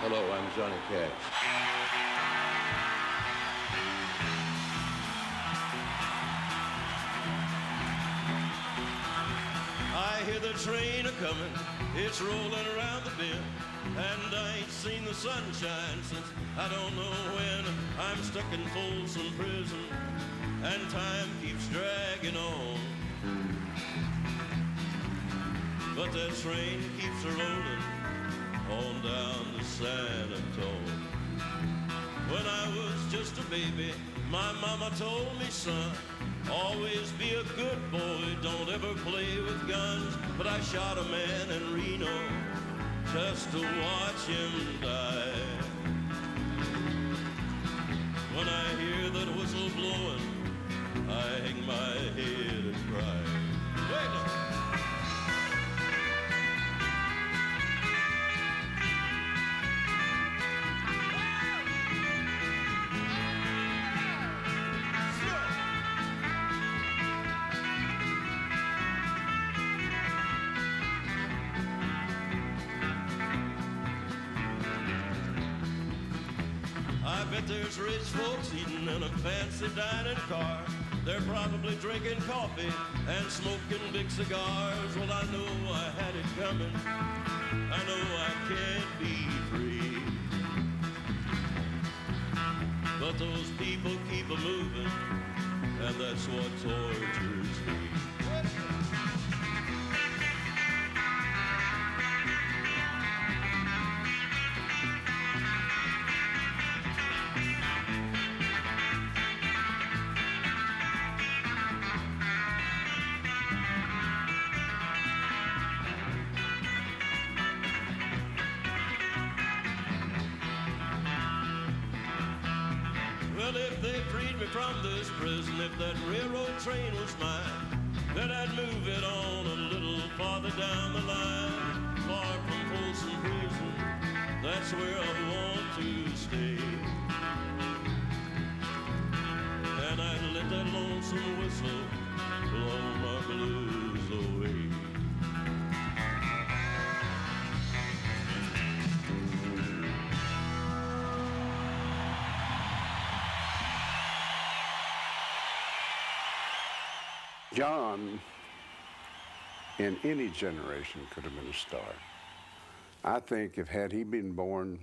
Hello, I'm Johnny Cash. I hear the train a-comin', it's rolling around the bend, and I ain't seen the sunshine since I don't know when. I'm stuck in Folsom Prison, and time keeps dragging on. But that train keeps a-rolling on down to San Antonio. When I was just a baby, my mama told me, son, always be a good boy, don't ever play with guns. But I shot a man in Reno just to watch him die. When I hear that whistle blowing, I hang my head and cry. Wait a minute. I bet there's rich folks eating in a fancy dining car. They're probably drinking coffee and smoking big cigars. Well, I know I had it coming. I know I can't be free. But those people keep a-moving, and that's what tortures me. Well, if they freed me from this prison, if that railroad train was mine, then I'd move it on a little farther down the line, far from Folsom Prison. That's where I want to stay. And I'd let that lonesome whistle blow my blues away. John, in any generation, could have been a star. I think if had he been born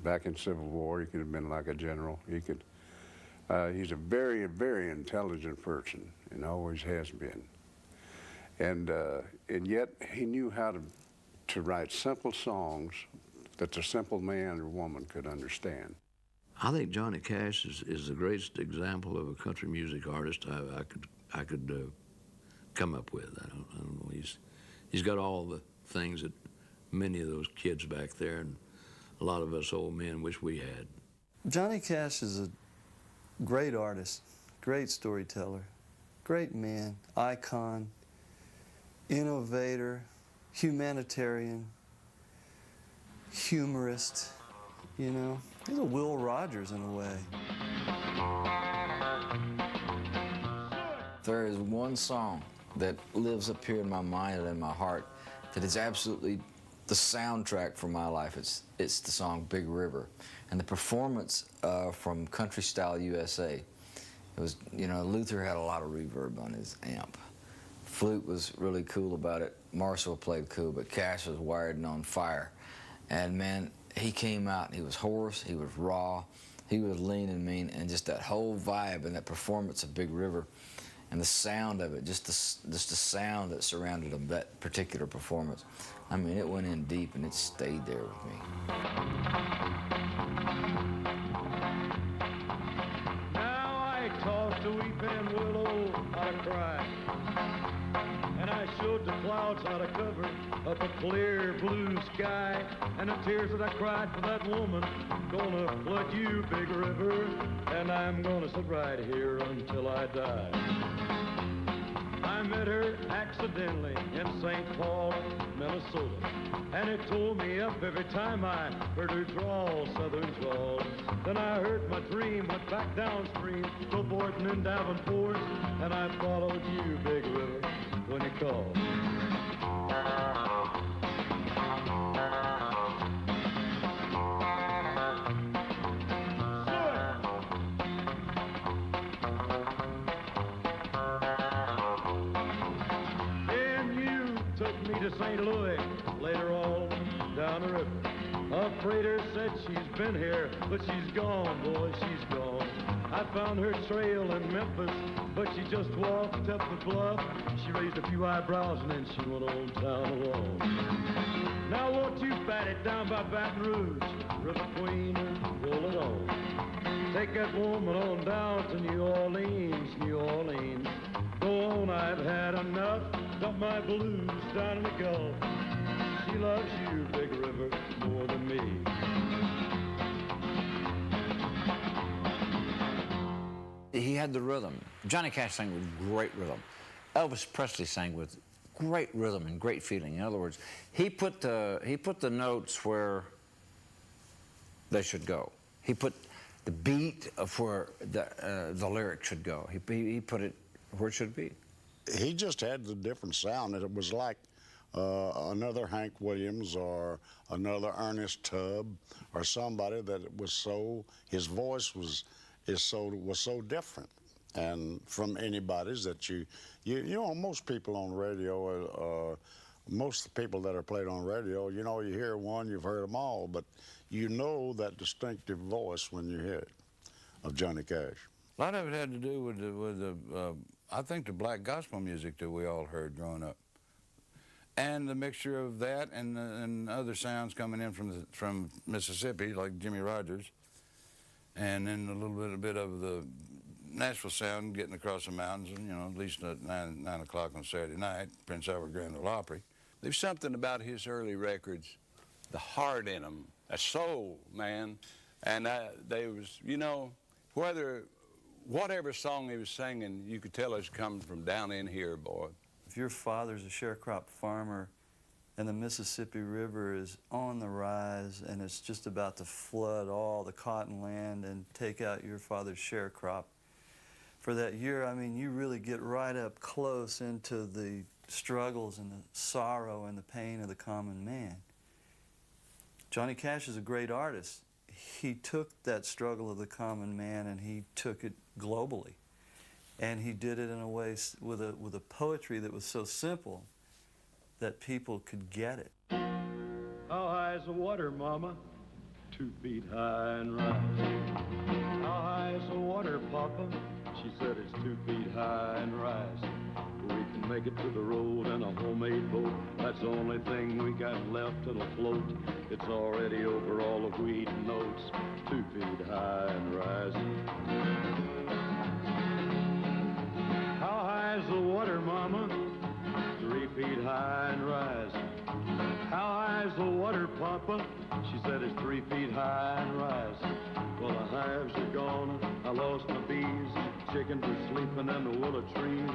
back in Civil War, he could have been like a general. He could. He's a very, very intelligent person, and always has been. And yet he knew how to write simple songs that the simple man or woman could understand. I think Johnny Cash is the greatest example of a country music artist I could come up with. I don't know. He's got all the things that many of those kids back there and a lot of us old men wish we had. Johnny Cash is a great artist, great storyteller, great man, icon, innovator, humanitarian, humorist, you know. He's a Will Rogers in a way. There is one song that lives up here in my mind and in my heart that is absolutely the soundtrack for my life. It's the song Big River. And the performance from Country Style USA, it was, you know, Luther had a lot of reverb on his amp. Flute was really cool about it. Marshall played cool, but Cash was wired and on fire. And man, he came out and he was hoarse, he was raw, he was lean and mean, and just that whole vibe and that performance of Big River and the sound of it, just the sound that surrounded him, that particular performance. I mean, it went in deep and it stayed there with me. Now I tossed a weeping willow out of cry, and I showed the clouds how to cover up a clear blue sky, and the tears that I cried for that woman gonna flood you, Big River, and I'm gonna sit right here until I die. I met her accidentally in St. Paul, Minnesota, and it tore me up every time I heard her drawl, southern drawl. Then I heard my dream, went back downstream to Borton and Davenport, and I followed you, Big River, when you called. to St. Louis, later on down the river. A freighter said she's been here, but she's gone, boy, she's gone. I found her trail in Memphis, but she just walked up the bluff. She raised a few eyebrows and then she went on down alone. Now won't you bat it down by Baton Rouge, River Queen, and roll it on. Take that woman on down to New Orleans, New Orleans. Go on, I've had enough, dump my blues down in the Gulf. She loves you, Big River, more than me. He had the rhythm. Johnny Cash sang with great rhythm. Elvis Presley sang with great rhythm and great feeling. In other words, he put the notes where they should go. He put the beat of where the lyric should go. He put it where it should be. He just had the different sound. It was like another Hank Williams or another Ernest Tubb or somebody that was so, his voice was so different and from anybody's that you know, most people on radio, most people that are played on radio, you know, you hear one, you've heard them all, but you know that distinctive voice when you hear it of Johnny Cash. A lot of it had to do with the I think the black gospel music that we all heard growing up, and the mixture of that and other sounds coming in from Mississippi, like Jimmy Rogers, and then a little bit of the Nashville sound getting across the mountains, and, you know, at least at 9 o'clock on Saturday night, Prince Albert Grand Ole Opry. There's something about his early records, the heart in them, a soul, man, and they was, you know, whatever song he was singing, you could tell it's coming from down in here, boy. If your father's a sharecrop farmer and the Mississippi River is on the rise and it's just about to flood all the cotton land and take out your father's sharecrop for that year, I mean, you really get right up close into the struggles and the sorrow and the pain of the common man. Johnny Cash is a great artist. He took that struggle of the common man and he took it globally. And he did it in a way with a poetry that was so simple that people could get it. How high is the water, Mama? 2 feet high and rising. How high is the water, Papa? She said it's 2 feet high and rising. We can make it to the road in a homemade boat. That's the only thing we got left that'll float. It's already over all the wheat and oats. 2 feet high and rising. How high is the water, Mama? 3 feet high and rising. How high is the water, Papa? She said it's 3 feet high and rising. Well, the hives are gone, I lost my bees. Chickens are sleeping in the willow trees.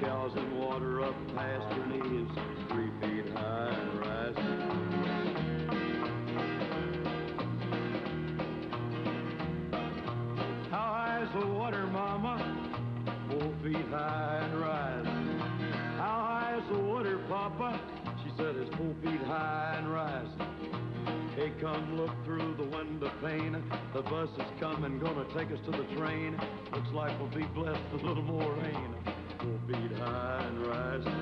Cows in water up past her knees. 3 feet high and rising. How high is the water, Mama? 4 feet high and rising. How high is the water, Papa? She said it's 4 feet high and rising. Hey, come look through the window pane. The bus is coming, gonna take us to the train. Looks like we'll be blessed with a little more rain. 4 feet high and rising.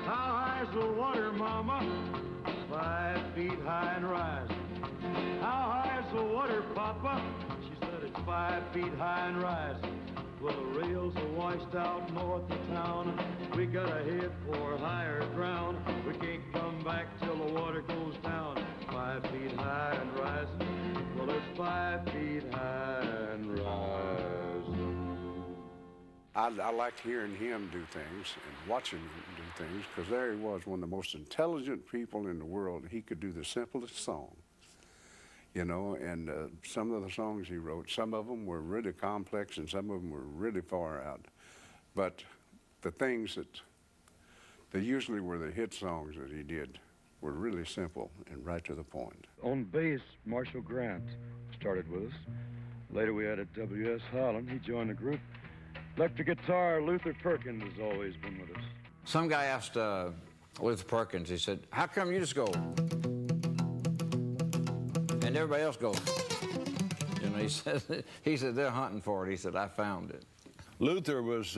How high is the water, Mama? 5 feet high and rising. How high is the water, Papa? She said it's 5 feet high and rising. Well, the rails are washed out north of town. We gotta head for higher ground. We can't come back till the water goes down. 5 feet high and rising. Well, it's 5 feet high and rising. I liked hearing him do things and watching him do things, because there he was, one of the most intelligent people in the world. He could do the simplest song, you know, and some of the songs he wrote, some of them were really complex and some of them were really far out. But the things that they usually were the hit songs that he did were really simple and right to the point. On bass, Marshall Grant started with us. Later we added W.S. Holland. He joined the group. Electric guitar, Luther Perkins has always been with us. Some guy asked Luther Perkins, he said, how come you just go? And everybody else goes. You know, he said, they're hunting for it. He said, I found it. Luther was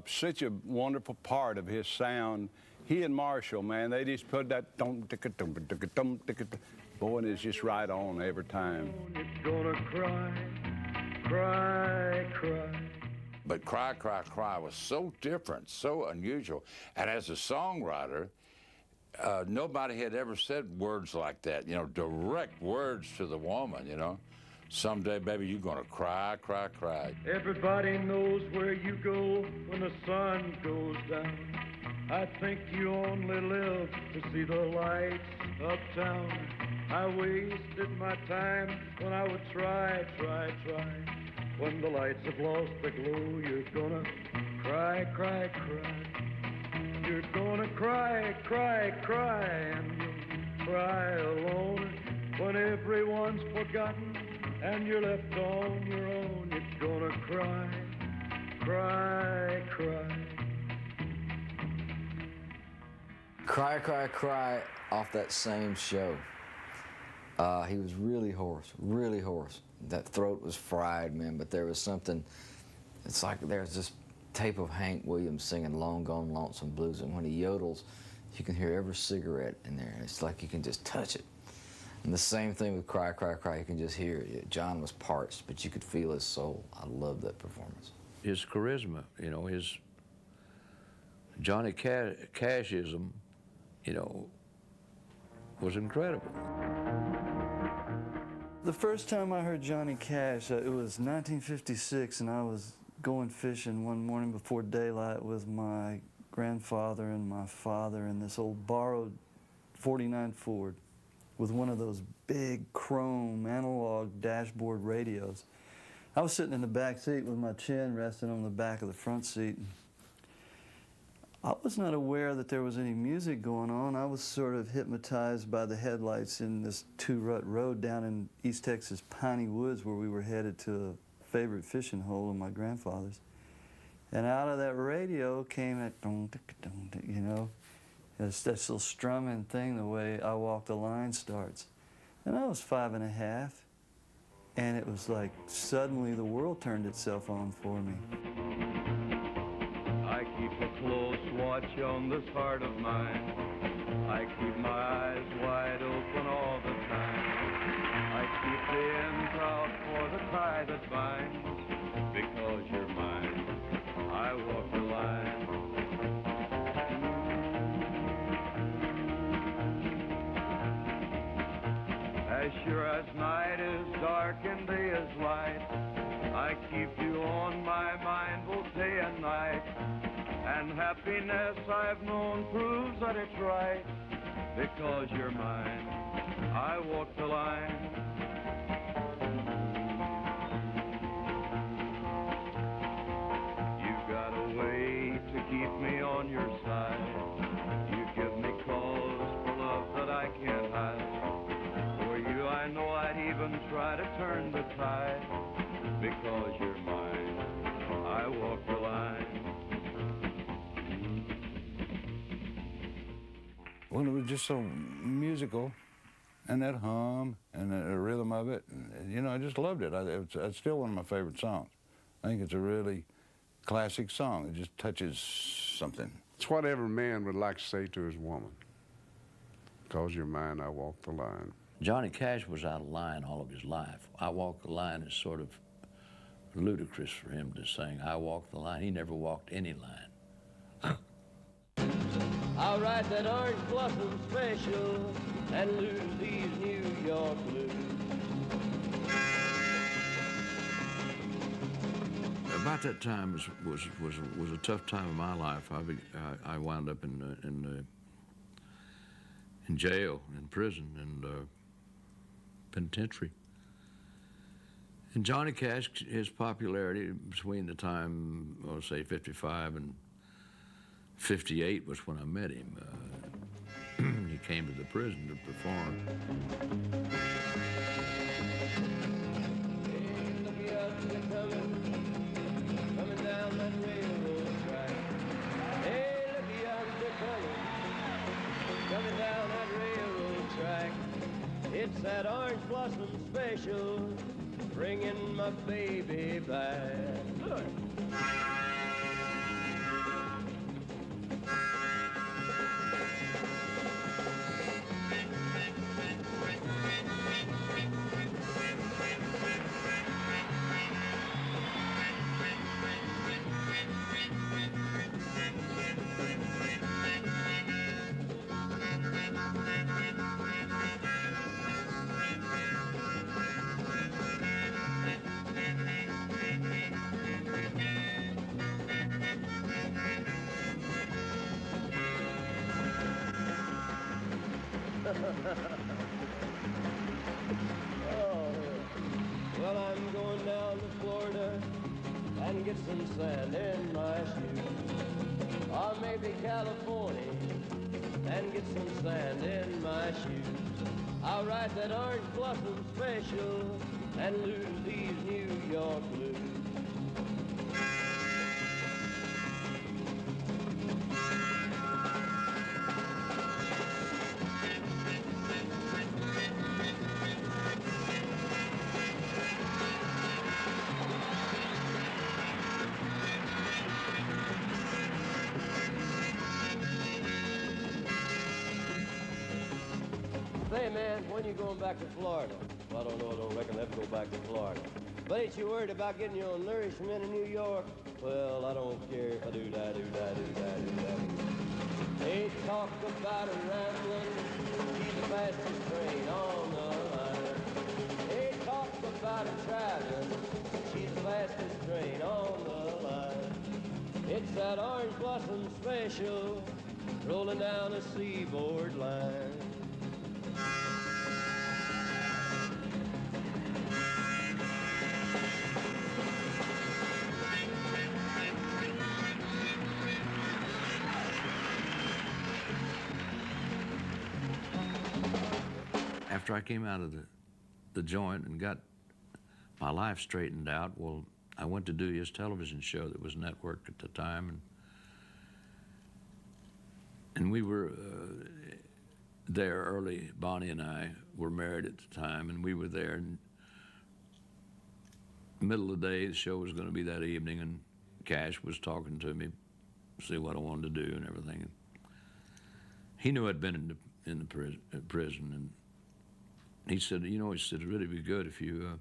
such a wonderful part of his sound. He and Marshall, man, they just put that boy, and it's just right on every time. You're gonna cry, cry, cry. But Cry, Cry, Cry was so different, so unusual. And as a songwriter, nobody had ever said words like that, you know, direct words to the woman, you know. Someday, baby, you're gonna cry, cry, cry. Everybody knows where you go when the sun goes down. I think you only live to see the lights uptown. I wasted my time when I would try. When the lights have lost the glow, you're gonna cry, cry, cry. You're gonna cry, cry, cry, and you'll cry alone when everyone's forgotten and you're left on your own. You're gonna cry, cry, cry. Cry, Cry, Cry off that same show. He was really hoarse, really hoarse. That throat was fried, man, but there was something, it's like there's this tape of Hank Williams singing Long Gone Lonesome Blues, and when he yodels, you can hear every cigarette in there, and it's like you can just touch it. And the same thing with Cry, Cry, Cry, you can just hear it. John was parched, but you could feel his soul. I loved that performance. His charisma, you know, his Johnny Cashism, you know, was incredible. The first time I heard Johnny Cash, it was 1956, and I was going fishing one morning before daylight with my grandfather and my father in this old borrowed 49 Ford with one of those big chrome analog dashboard radios. I was sitting in the back seat with my chin resting on the back of the front seat. I was not aware that there was any music going on. I was sort of hypnotized by the headlights in this two-rut road down in East Texas Piney Woods, where we were headed to a favorite fishing hole of my grandfather's. And out of that radio came that, you know, that little strumming thing, the way I Walk the Line starts. And I was 5 and a half, and it was like suddenly the world turned itself on for me. I keep a close watch on this heart of mine. I keep my eyes wide open all the time. I keep the ends out for the tie that binds. Because you're mine, I walk the line. As sure as night is dark and day is light, I keep you on my mind both day and night. And happiness I've known proves that it's right. Because you're mine, I walk the line. You've got a way to keep me on your side. You give me cause for love that I can't hide. For you I know I'd even try to turn the tide. Because you're mine, I walk the line. Well, it was just so musical, and that hum and the rhythm of it, and, you know, I just loved it. It's still one of my favorite songs. I think it's a really classic song. It just touches something. It's what every man would like to say to his woman. Because you're mine, I walk the line. Johnny Cash was out of line all of his life. I Walk the Line is sort of ludicrous for him to sing. I walk the line. He never walked any line. I'll ride that orange blossom special and lose these New York blues. About that time was a tough time in my life. I wound up in jail, in prison, and penitentiary. And Johnny Cash, his popularity between the time, I'll say 55 and 58 was when I met him. He came to the prison to perform. Hey, look out, they're coming down that railroad track. Hey, look out, they're coming down that railroad track. It's that orange blossom special, bringing my baby back. Look. Oh, well, I'm going down to Florida and get some sand in my shoes. Or maybe California and get some sand in my shoes. I'll ride that orange blossom special and lose these New York blues. Say, man, when you going back to Florida? Well, I don't know. I don't reckon I have to go back to Florida. But ain't you worried about getting your nourishment in New York? Well, I don't care if I do that, do that, do that, do that. They talk about a rambling, she's the fastest train on the line. They talk about a traveling, she's the fastest train on the line. It's that orange blossom special rolling down a seaboard line. After I came out of the joint and got my life straightened out, well, I went to do his television show that was networked at the time, and we were there early. Bonnie and I were married at the time, and we were there. And middle of the day, the show was going to be that evening, and Cash was talking to me, see what I wanted to do and everything. And he knew I'd been in the prison, and he said, you know, he said, it'd really be good if you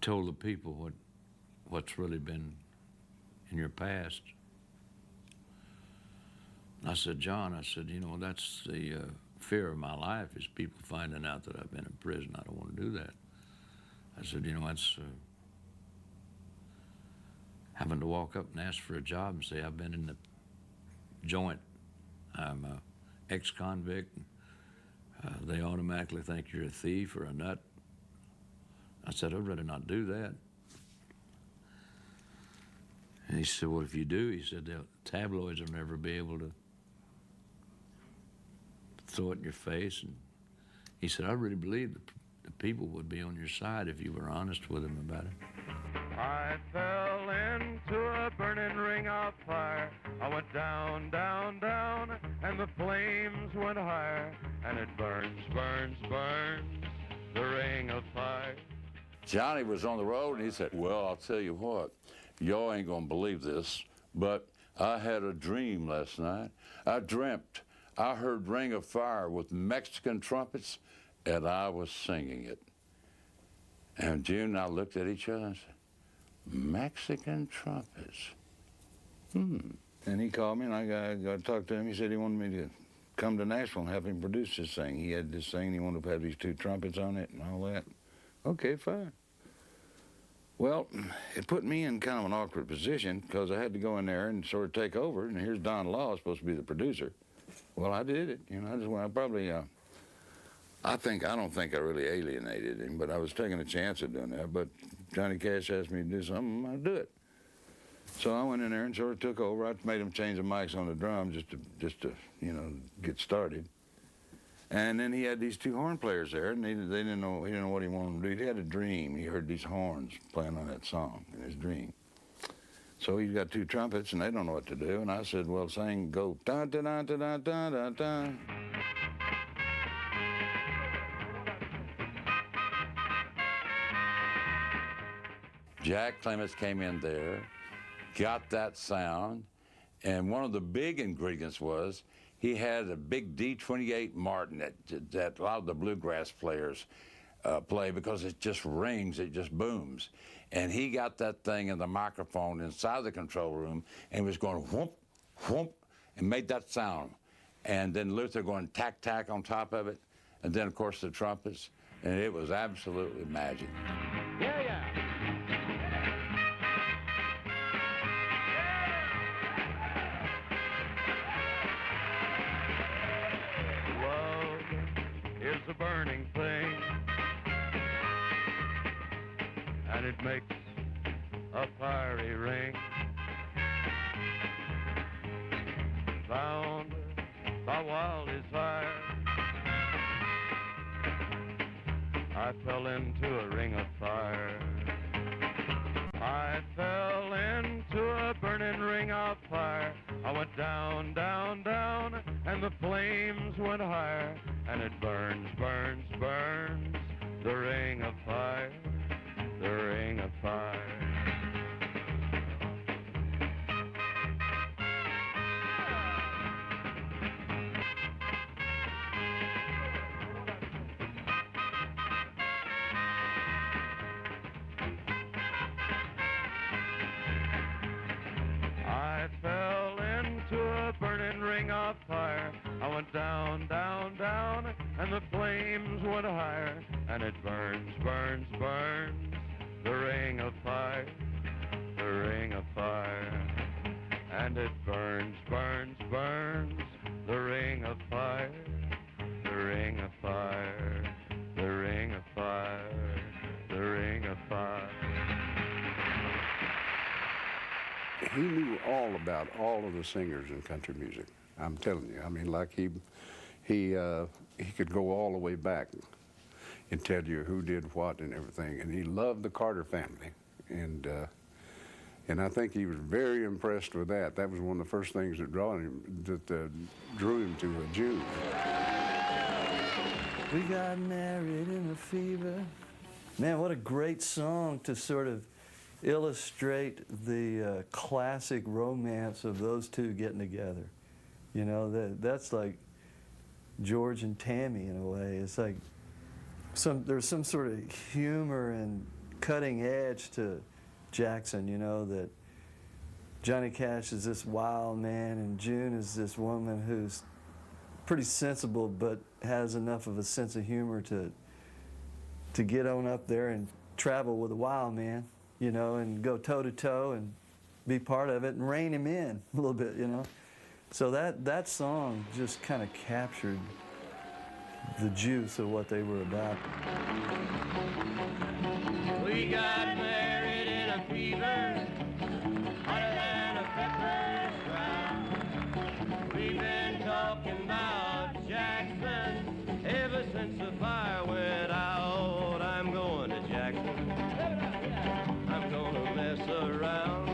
told the people what's really been in your past. I said, John, I said, you know, that's the fear of my life is people finding out that I've been in prison. I don't want to do that. I said, you know, that's having to walk up and ask for a job and say, I've been in the joint. I'm an ex-convict. They automatically think you're a thief or a nut. I said, I'd rather not do that. And he said, well, if you do, he said, the tabloids will never be able to throw it in your face. And he said, I really believe the people would be on your side if you were honest with them about it. I fell into a burning ring of fire. I went down, down, down, and the flames went higher. And it burns, burns, burns, the ring of fire. Johnny was on the road, and he said, well, I'll tell you what, y'all ain't gonna believe this, but I had a dream last night. I dreamt I heard Ring of Fire with Mexican trumpets, and I was singing it. And June and I looked at each other and said, Mexican trumpets. And he called me, and I got to talk to him. He said he wanted me to come to Nashville and have him produce this thing. He had this thing, he wanted to have these two trumpets on it and all that. Okay, fine. Well, it put me in kind of an awkward position because I had to go in there and sort of take over, and here's Don Law supposed to be the producer. Well, I did it. You know, I just went, I probably, I don't think I really alienated him, but I was taking a chance of doing that. But Johnny Cash asked me to do something, I'd do it. So I went in there and sort of took over. I made him change the mics on the drum just to you know, get started. And then he had these two horn players there, and he didn't know what he wanted to do. He had a dream. He heard these horns playing on that song in his dream. So he's got two trumpets, and they don't know what to do. And I said, well, sing, go, da da da da da da da da. Jack Clemens came in there, got that sound, and one of the big ingredients was he had a big D28 Martin that a lot of the bluegrass players play because it just rings, it just booms. And he got that thing in the microphone inside the control room and was going whoop, whoop, and made that sound. And then Luther going tack, tack on top of it. And then, of course, the trumpets. And it was absolutely magic. Yeah, yeah. Love is a burning thing, and it makes a fiery ring. Bound by wild desire, I fell into a ring of fire. I fell into a burning ring of fire. I went down, down, down, and the flames went higher. And it burns, burns, burns, the ring of fire, the ring of fire. I fell into a burning ring of fire. I went down, down, down, and the flames went higher. And it burns, burns, burns, the ring of fire, the ring of fire. And it burns, burns, burns, the ring of fire, the ring of fire, the ring of fire, the ring of fire. He knew all about all of the singers in country music. I'm telling you. I mean, like he could go all the way back and tell you who did what and everything. And he loved the Carter family, and I think he was very impressed with that. That was one of the first things that drew him to a Jew. We got married in a fever. Man, what a great song to sort of illustrate the classic romance of those two getting together. You know, that's like George and Tammy in a way. It's like there's some sort of humor and cutting edge to Jackson, you know, that Johnny Cash is this wild man and June is this woman who's pretty sensible but has enough of a sense of humor to get on up there and travel with a wild man, you know, and go toe-to-toe and be part of it and rein him in a little bit, you know. So that song just kind of captured the juice of what they were about. We got married in a fever, hotter than a pepper sprout. We've been talking about Jackson ever since the fire went out. I'm going to Jackson. I'm gonna mess around.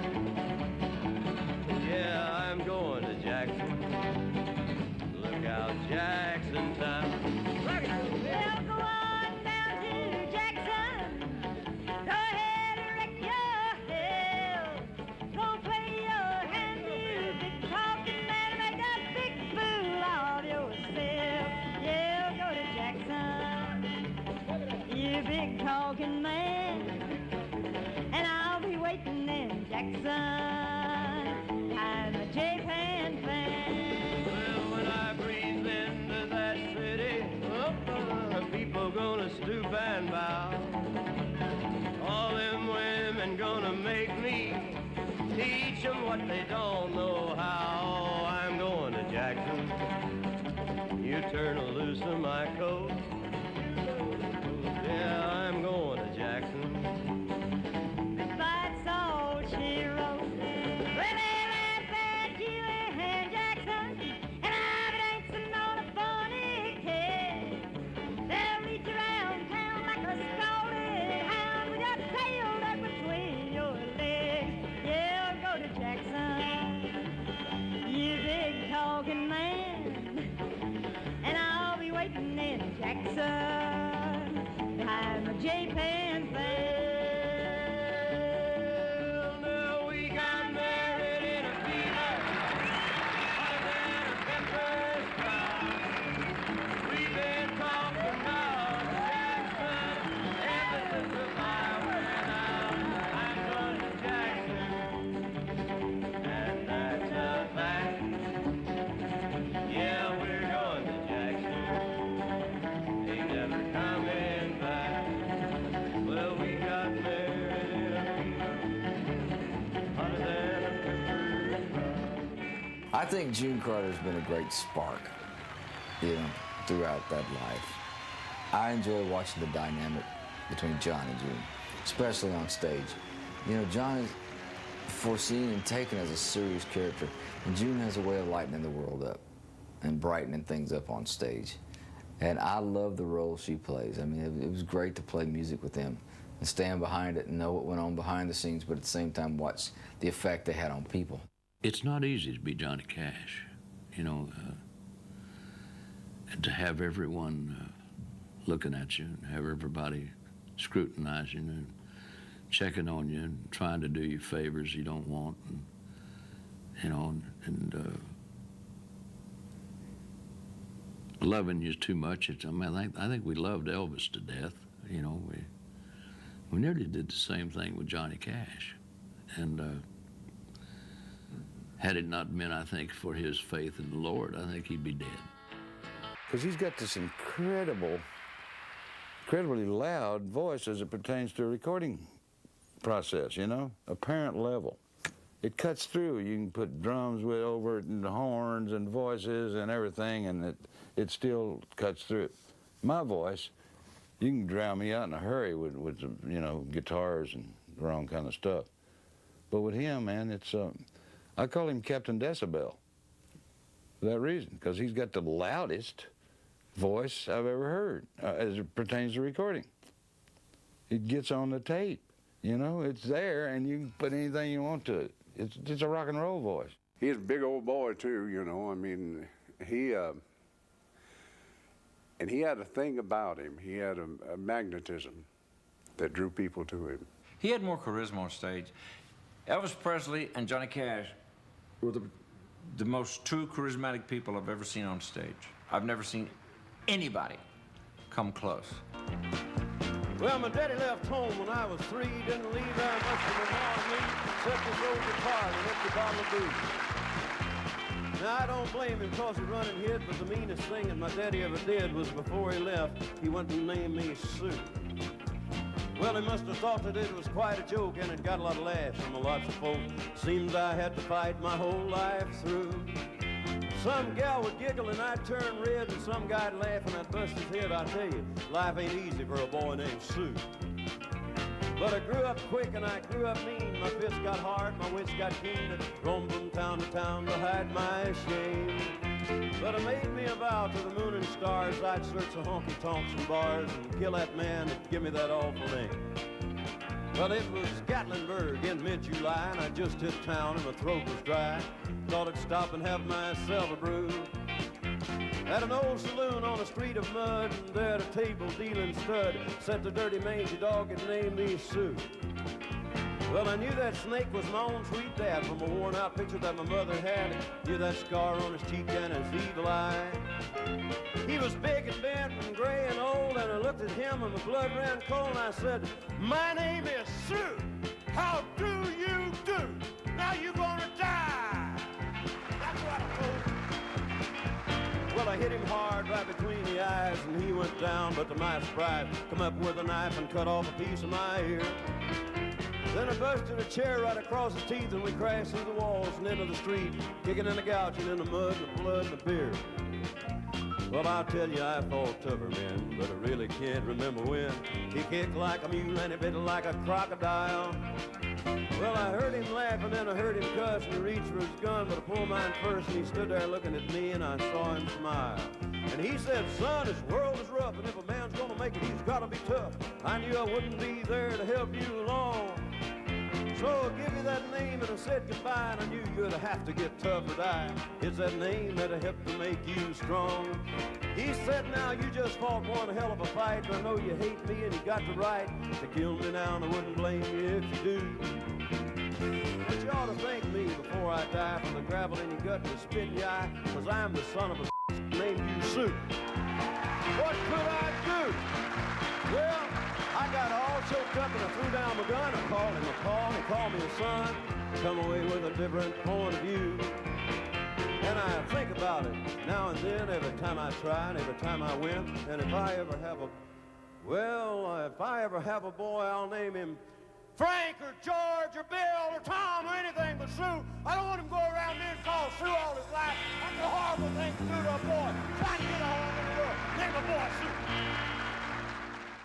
Yeah, I'm going to Jackson. Look out, Jackson town. Well, go on down to Jackson. Go ahead and wreck your hell. Go play your hand, you big talking man, and make a big fool of yourself. Yeah, go to Jackson, you big talking man, and I'll be waiting in Jackson. I'm a J-Pan fan. Well, when I breathe into that city, people gonna stoop and bow. All them women gonna make me teach them what they don't know how. I'm going to Jackson. You turn loose of my coat. Yeah, I'm going to Jackson. That's all she wrote. Well, they laugh at you and Jackson, and I ain't some not a funny kid. They'll lead you around town like a scalded hound with your tail tucked between your legs. Yeah, go to Jackson, you big talking man, and I'll be waiting in Jackson. I'm a J-Pan fan. I think June Carter's been a great spark, throughout that life. I enjoy watching the dynamic between John and June, especially on stage. John is foreseen and taken as a serious character, and June has a way of lightening the world up and brightening things up on stage. And I love the role she plays. I mean, it was great to play music with them and stand behind it and know what went on behind the scenes, but at the same time watch the effect they had on people. It's not easy to be Johnny Cash, and to have everyone looking at you and have everybody scrutinizing you and checking on you and trying to do you favors you don't want, and loving you too much. I think we loved Elvis to death. We nearly did the same thing with Johnny Cash, and had it not been, I think, for his faith in the Lord, I think he'd be dead. Because he's got this incredibly loud voice as it pertains to a recording process, apparent level. It cuts through. You can put drums over it and horns and voices and everything, and it still cuts through it. My voice, you can drown me out in a hurry with guitars and the wrong kind of stuff. But with him, man, it's, I call him Captain Decibel for that reason, because he's got the loudest voice I've ever heard as it pertains to recording. It gets on the tape, it's there, and you can put anything you want to it. It's a rock and roll voice. He's a big old boy too, I mean, and he had a thing about him. He had a magnetism that drew people to him. He had more charisma on stage. Elvis Presley and Johnny Cash were the most true charismatic people I've ever seen on stage. I've never seen anybody come close. Well, my daddy left home when I was 3. Didn't leave very much to remind me, except his old guitar and an empty bottle of booze. Now, I don't blame him because he run and hid, but the meanest thing that my daddy ever did was before he left, he went and named me Sue. Well, he must have thought that it was quite a joke, and it got a lot of laughs from lots of folks. Seems I had to fight my whole life through. Some gal would giggle and I'd turn red, and some guy'd laugh and I'd bust his head. I tell you, life ain't easy for a boy named Sue. But I grew up quick and I grew up mean. My fists got hard, my wits got keen, and roamed from town to town to hide my shame. But it made me a vow to the moon and stars I'd search the honky-tonks and bars and kill that man that give me that awful name. Well, it was Gatlinburg in mid-July, and I just hit town and my throat was dry. Thought I'd stop and have myself a brew at an old saloon on a street of mud, and there at a table dealing stud sat the dirty mangy dog and named me Sue. Well, I knew that snake was my own sweet dad from a worn-out picture that my mother had. Knew that scar on his cheek and his evil eye. He was big and bent and gray and old, and I looked at him and my blood ran cold, and I said, "My name is Sue. How do you do? Now you're gonna die." That's what I told him. Well, I hit him hard right between the eyes, and he went down, but to my surprise, come up with a knife and cut off a piece of my ear. Then I busted a chair right across his teeth, and we crashed through the walls and into the street, kicking and gouching in the mud and the blood and the beer. Well, I'll tell you, I fought tougher men, but I really can't remember when. He kicked like a mule and he bit like a crocodile. Well, I heard him laugh and then I heard him cuss, and he reached for his gun, but I pulled mine first, and he stood there looking at me, and I saw him smile. And he said, "Son, this world is rough, and if a man's gonna make it, he's gotta be tough. I knew I wouldn't be there to help you along. So I'll give you that name," and I said goodbye, and I knew you'd have to get tough or die. It's that name that'll help to make you strong. He said, "Now you just fought one hell of a fight, and I know you hate me and you got the right to kill me now, and I wouldn't blame you if you do. But you ought to thank me before I die for the gravel in your gut and the spit in your eye, 'cause I'm the son of a named you Sue." What could I do? Well, I got all choked up and I threw down my gun. I called him a call, he called me a son. Come away with a different point of view. And I think about it now and then, every time I try and every time I win. And if I ever have a boy, I'll name him Frank or George or Bill or Tom or anything but Sue. I don't want him to go around being called Sue all his life. That's a horrible thing to do to a boy. Trying to get a home in the world. Name a boy Sue.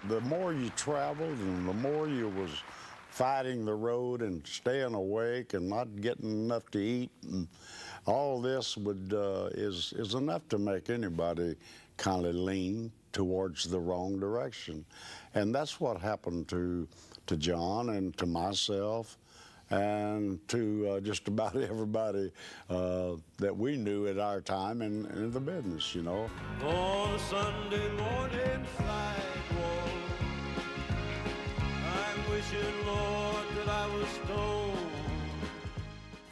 The more you traveled and the more you was fighting the road and staying awake and not getting enough to eat, and all this is enough to make anybody kind of lean towards the wrong direction. And that's what happened to John and to myself and to just about everybody that we knew at our time in the business, you know. On a Sunday morning sidewalk, I'm wishing, Lord, that I was stoned.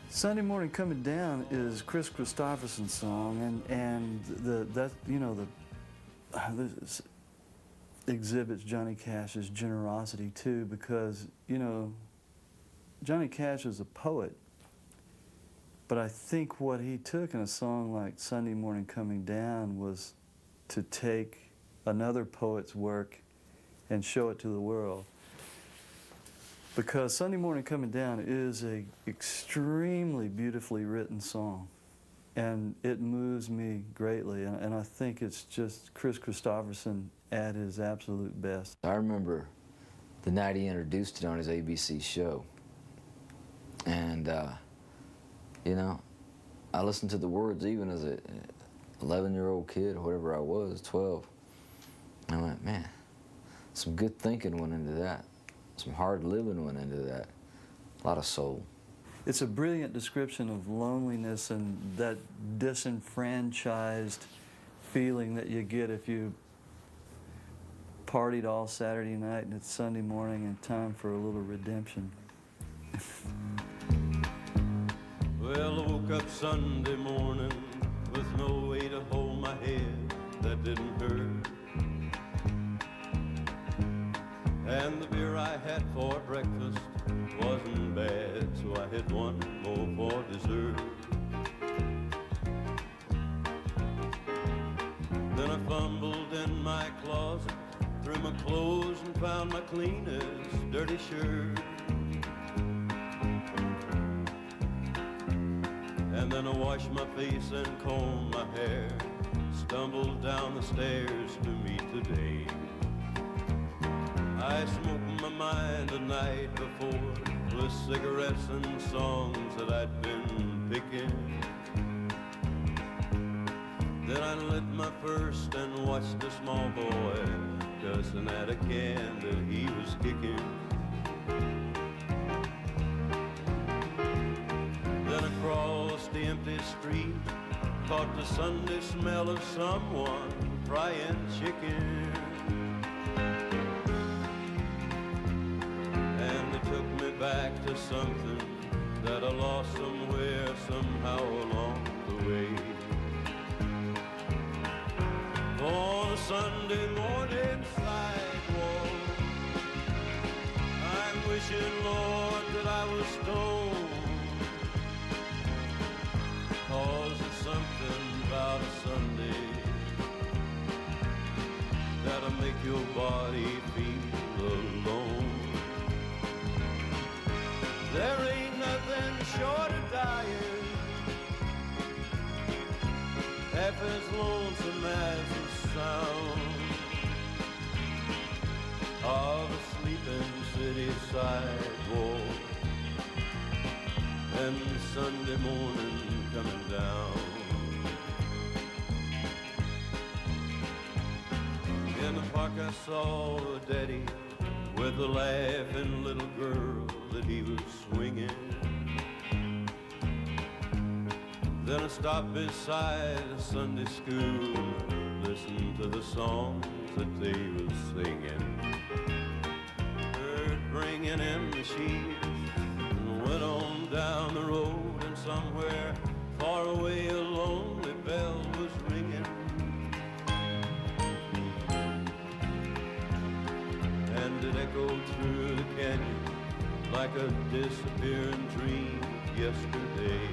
Sunday Morning Coming Down is Chris Christopherson's song, and this exhibits Johnny Cash's generosity too, because Johnny Cash is a poet, but I think what he took in a song like Sunday Morning Coming Down was to take another poet's work and show it to the world. Because Sunday Morning Coming Down is an extremely beautifully written song, and it moves me greatly, and I think it's just Chris Christopherson at his absolute best. I remember the night he introduced it on his ABC show, and I listened to the words even as a 11-year-old kid or whatever I was, 12. And I went, man, some good thinking went into that. Some hard living went into that. A lot of soul. It's a brilliant description of loneliness and that disenfranchised feeling that you get if you partied all Saturday night and it's Sunday morning and time for a little redemption. Well, I woke up Sunday morning with no way to hold my head that didn't hurt. And the beer I had for breakfast wasn't bad, so I had one more for dessert. Then I fumbled in my closet, threw my clothes and found my cleanest dirty shirt. And then I washed my face and combed my hair, stumbled down the stairs to meet today. I smoked my mind the night before with cigarettes and songs that I'd been picking. Then I lit my first and watched a small boy cussing at a can that he was kicking. Then across the empty street, caught the Sunday smell of someone frying chicken. Back to something that I lost somewhere, somehow along the way. On a Sunday morning sidewalk, I'm wishing, Lord, that I was stoned. 'Cause there's something about a Sunday that'll make your body feel alone. There ain't nothing short of dying half as lonesome as the sound of a sleeping city sidewalk and Sunday morning coming down. In the park I saw a daddy with a laughing little girl that he was swinging. Then I stopped beside a Sunday school, listened to the songs that they was singing. Heard bringing in the sheaves, and went on down the road, and somewhere far away a lonely bell was ringing. And it echoed through the canyon like a disappearing dream of yesterday.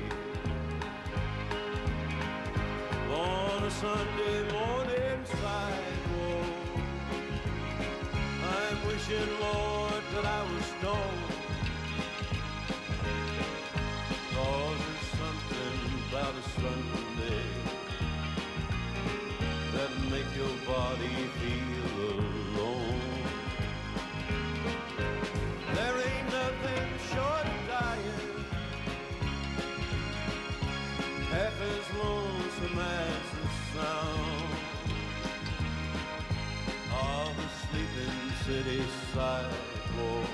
On a Sunday morning sidewalk, I'm wishing, Lord, that I was stoned. sidewalk,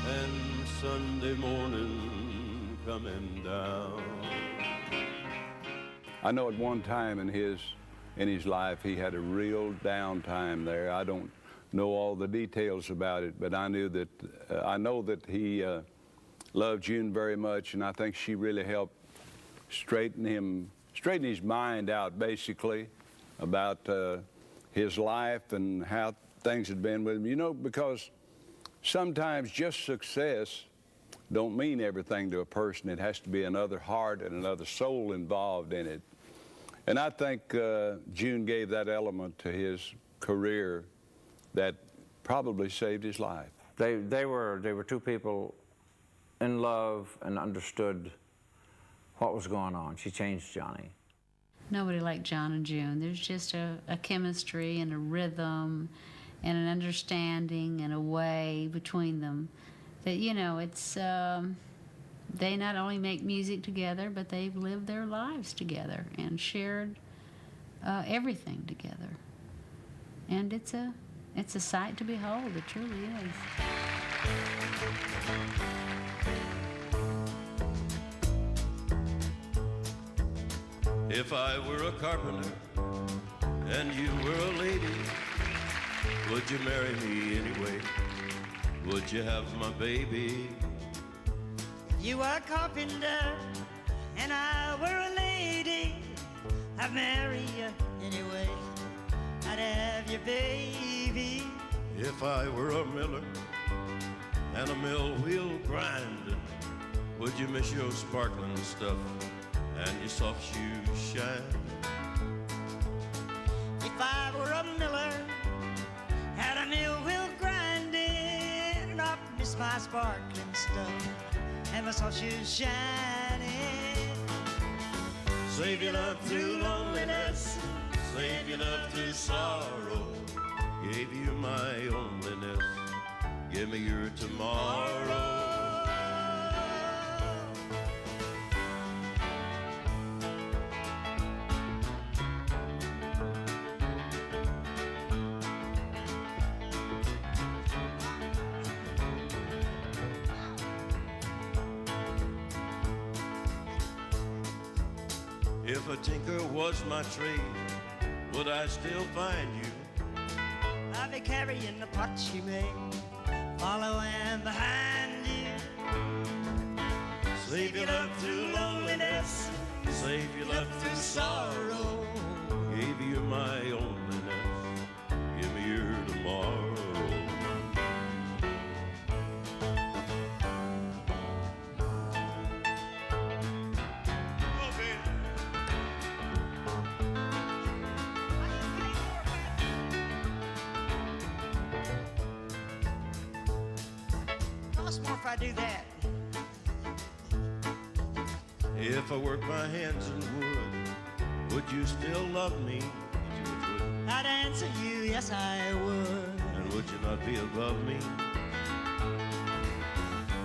and Sunday morning coming down. I know at one time in his life he had a real downtime there. I don't know all the details about it, but I know that he loved June very much, and I think she really helped straighten his mind out, basically, about his life and how things had been with him. You know, because sometimes just success don't mean everything to a person. It has to be another heart and another soul involved in it. And I think June gave that element to his career that probably saved his life. They were two people in love and understood what was going on. She changed Johnny. Nobody like John and June. There's just a chemistry and a rhythm and an understanding and a way between them that, you know, it's, they not only make music together, but they've lived their lives together and shared everything together. And it's a sight to behold. It truly is. If I were a carpenter and you were a lady, would you marry me anyway? Would you have my baby? If you were a carpenter and I were a lady, I'd marry you anyway. I'd have your baby. If I were a miller and a mill wheel grinding, would you miss your sparkling stuff and your soft shoes shine? If I were a miller, had a mill wheel grinding, and I'd miss my sparkling stuff and my soft shoes shining. Save your love through loneliness, save your love through sorrow. Gave you my loneliness, give me your tomorrow. If a tinker was my trade, would I still find you? I'll be carrying the pots you made, following behind you. Save your love through loneliness, save your love through sorrow. Gave you my loneliness, give me your tomorrow. Cost more if I do that. If I work my hands in wood, would you still love me? I'd answer you, yes I would. And would you not be above me?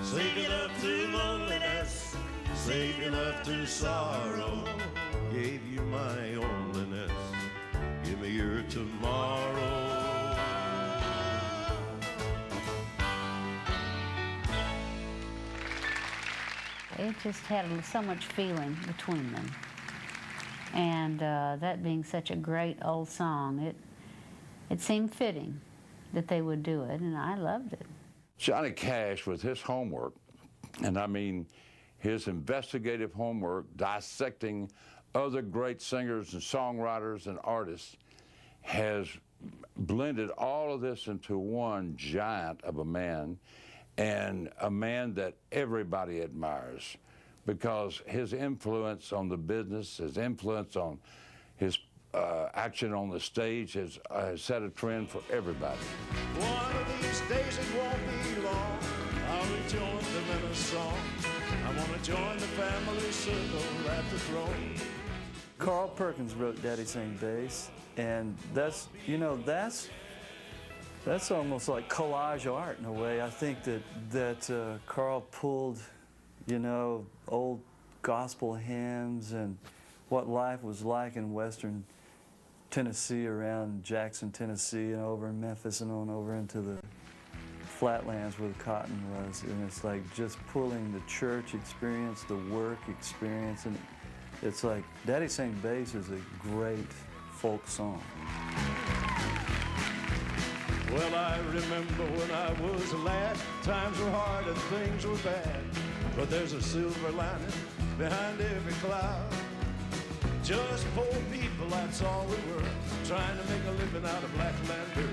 Save your love through loneliness, save your love through sorrow. Gave you my loneliness, give me your tomorrow. It just had so much feeling between them. And that being such a great old song, it seemed fitting that they would do it, and I loved it. Johnny Cash, with his homework, and I mean his investigative homework, dissecting other great singers and songwriters and artists, has blended all of this into one giant of a man, and a man that everybody admires, because his influence on the business, his influence on his action on the stage has set a trend for everybody. One of these days it won't be long, I'll rejoin them in a song. I want to join the family circle at the throne. Carl Perkins wrote Daddy Sing Bass, and that's, you know, that's almost like collage art in a way. I think that Carl pulled, you know, old gospel hymns and what life was like in Western Tennessee, around Jackson, Tennessee, and over in Memphis, and on over into the flatlands where the cotton was. And it's like just pulling the church experience, the work experience, and it's like Daddy Sang Bass is a great folk song. Well, I remember when I was a lad, times were hard and things were bad, but there's a silver lining behind every cloud. Just poor people, that's all we were, trying to make a living out of black land dirt.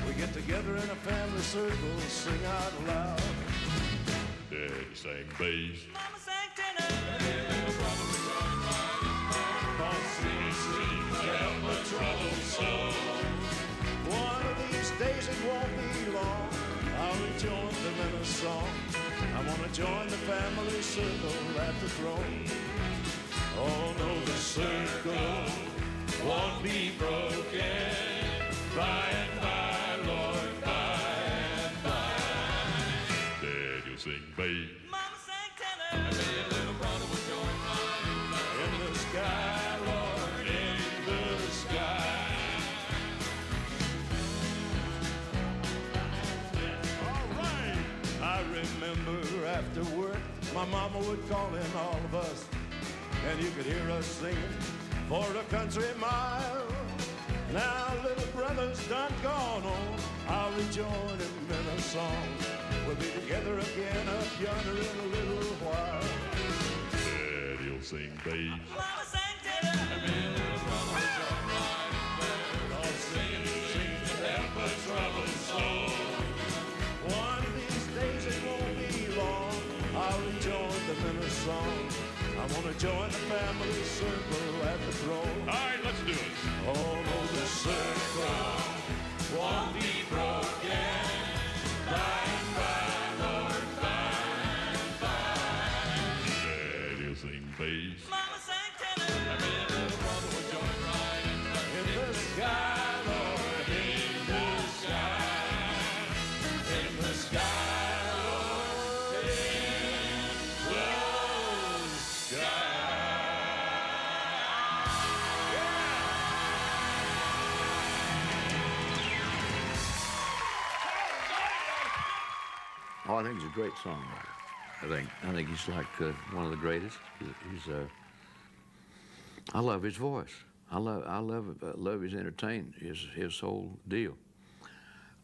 We get together in a family circle, sing out loud. Daddy sang bass, Mama sang tenor, little brother was going right. Cause singing seems to help a troubled soul. One of these days it won't be long, I'll rejoin them in a song. I want to join the family circle at the throne. Oh no, the circle won't be broken. By and by, Lord, by and by. Dad, you'll sing bass, Mama sang tenor, and me and little brother will join right in the sky, Lord, in the sky. All right. I remember after work, my mama would call in all of us, and you could hear us singing for a country mile. Now little brother's done gone on, I'll rejoin him in a song. We'll be together again up yonder in a little while. Daddy'll sing bass, Mama sang tenor, and me and little brother will join right. All singing seems to help a troubled soul. One of these days it won't be long, I'll rejoin them in a song. I want to join the family circle at the throne. All right, let's do it. Oh, no, the circle won't be broken. By and by, Lord, by and by. Daddy'll sing bass, Mama sang tenor, and me and little brother will join right in the sky, Lord, in the sky, in the sky. Oh, I think he's a great songwriter. I think he's like one of the greatest. I love his voice. I love his entertainment, his whole deal.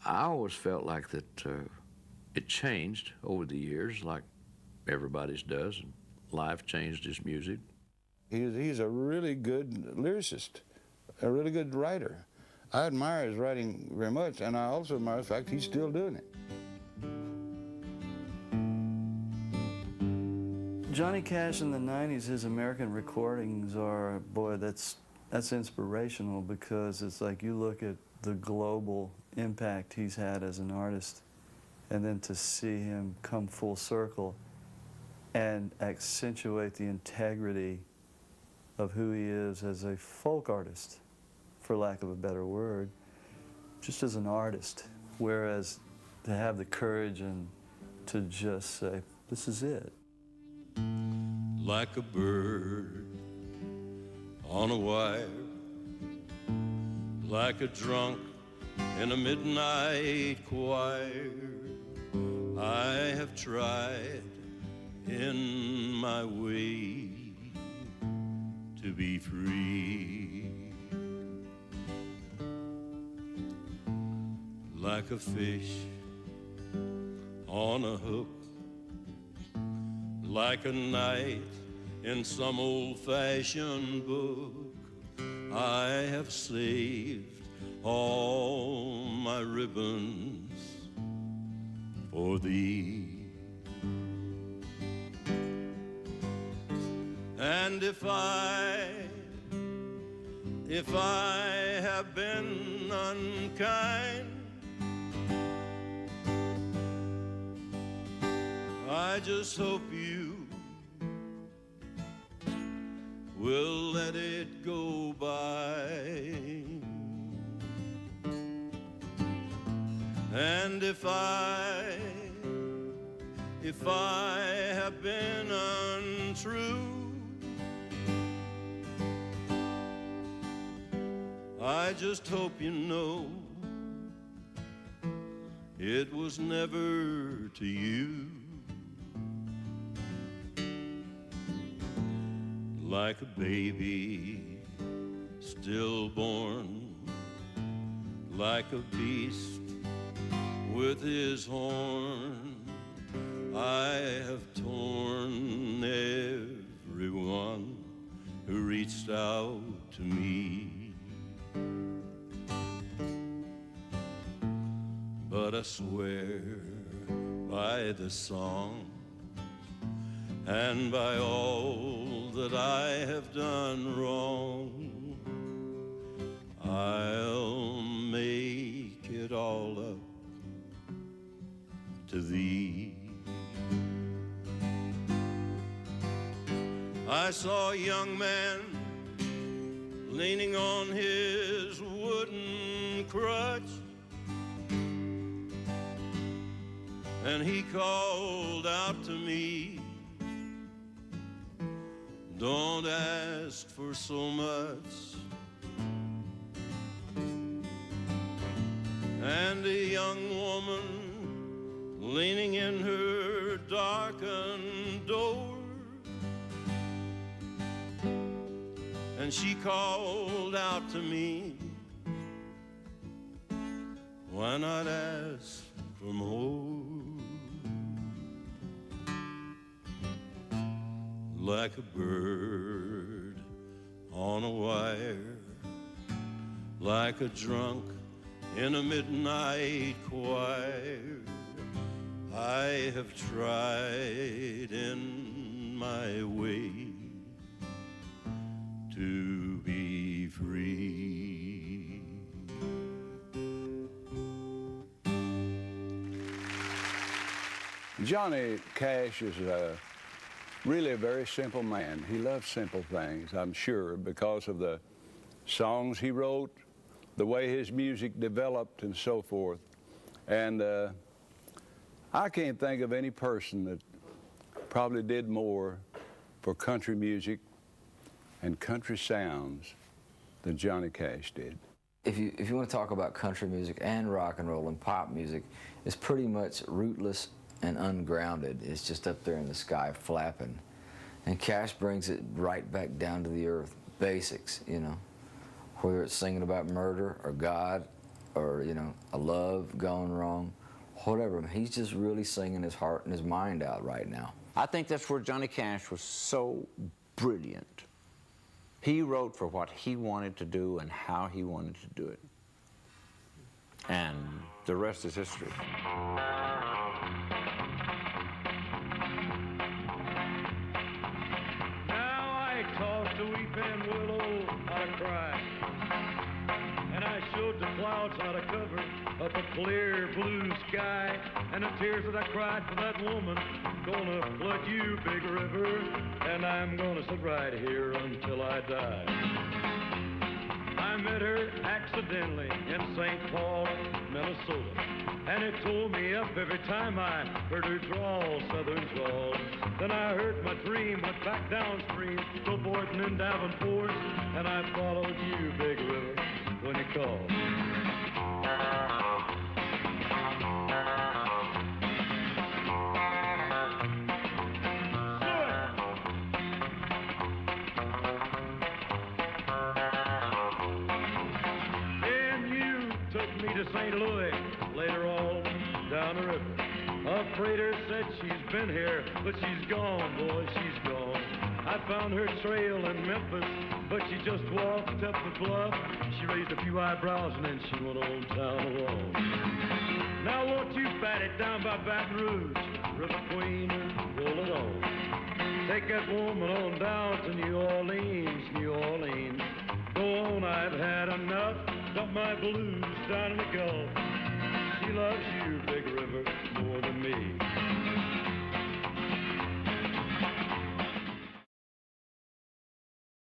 I always felt like that it changed over the years, like everybody's does, and life changed his music. He's a really good lyricist, a really good writer. I admire his writing very much, and I also admire the fact he's still doing it. Johnny Cash in the 90s, his American recordings are, boy, that's inspirational, because it's like you look at the global impact he's had as an artist, and then to see him come full circle and accentuate the integrity of who he is as a folk artist, for lack of a better word, just as an artist, whereas to have the courage and to just say, this is it. Like a bird on a wire, like a drunk in a midnight choir, I have tried in my way to be free. Like a fish on a hook, like a knight in some old-fashioned book, I have saved all my ribbons for thee. And if I have been unkind, I just hope you will let it go by. And if I have been untrue, I just hope you know it was never to you. Like a baby stillborn, like a beast with his horn, I have torn everyone who reached out to me. But I swear by the song and by all that I have done wrong, I'll make it all up to thee. I saw a young man leaning on his wooden crutch, and he called out to me, don't ask for so much. And a young woman leaning in her darkened door, and she called out to me, why not ask for more? Like a bird on a wire, like a drunk in a midnight choir, I have tried in my way to be free. Johnny Cash is really a very simple man. He loves simple things, I'm sure, because of the songs he wrote, the way his music developed and so forth. And I can't think of any person that probably did more for country music and country sounds than Johnny Cash did. If you want to talk about country music and rock and roll and pop music, it's pretty much rootless and ungrounded. It's just up there in the sky flapping. And Cash brings it right back down to the earth, basics, you know. Whether it's singing about murder or God or, you know, a love gone wrong, whatever. He's just really singing his heart and his mind out right now. I think that's where Johnny Cash was so brilliant. He wrote for what he wanted to do and how he wanted to do it. And the rest is history. Tossed a weeping willow how to cry, and I showed the clouds how to cover up a clear blue sky, and the tears that I cried for that woman gonna flood you, big river, and I'm gonna sit right here until I die. I met her accidentally in St. Paul, Minnesota, and it tore me up every time I heard her drawl, southern drawl. Then I heard my dream, went back downstream, to Boynton and Davenport, and I followed you, big river, when you called. To St. Louis, later on, down the river. A freighter said she's been here, but she's gone, boy, she's gone. I found her trail in Memphis, but she just walked up the bluff. She raised a few eyebrows and then she went on down alone. Now won't you bat it down by Baton Rouge, River Queen, and roll it on. Take that woman on down to New Orleans, New Orleans. Go on, I've had enough. Dump my blues down in the Gulf. She loves you, big river, more than me.